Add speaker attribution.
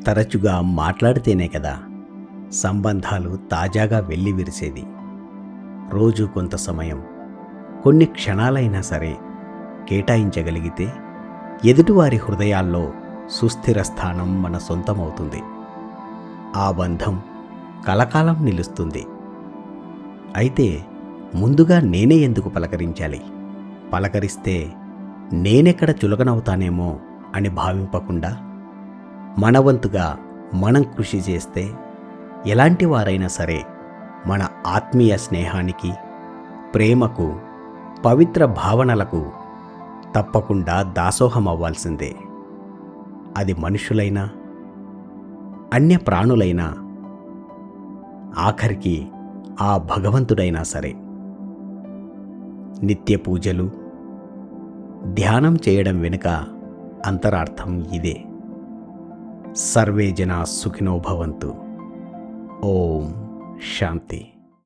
Speaker 1: తరచుగా మాట్లాడితేనే కదా సంబంధాలు తాజాగా వెల్లివిరిసేది. రోజు కొంత సమయం, కొన్ని క్షణాలైనా సరే కేటాయించగలిగితే ఎదుటివారి హృదయాల్లో సుస్థిర స్థానం మన సొంతమవుతుంది. ఆ బంధం కలకాలం నిలుస్తుంది. అయితే ముందుగా నేనే ఎందుకు పలకరించాలి? పలకరిస్తే నేనెక్కడ చులకనవుతానేమో అని భావింపకుండా మన వంతుగా మనం కృషి చేస్తే ఎలాంటి వారైనా సరే మన ఆత్మీయ స్నేహానికి, ప్రేమకు, పవిత్ర భావనలకు తప్పకుండా దాసోహం అవ్వాల్సిందే. అది మనుషులైనా, అన్య ప్రాణులైనా, ఆఖరికి ఆ భగవంతుడైనా సరే. నిత్య పూజలు, ధ్యానం చేయడం వెనుక అంతరార్థం ఇదే. సర్వే జనా సుఖినో భవంతు. ఓం శాంతి.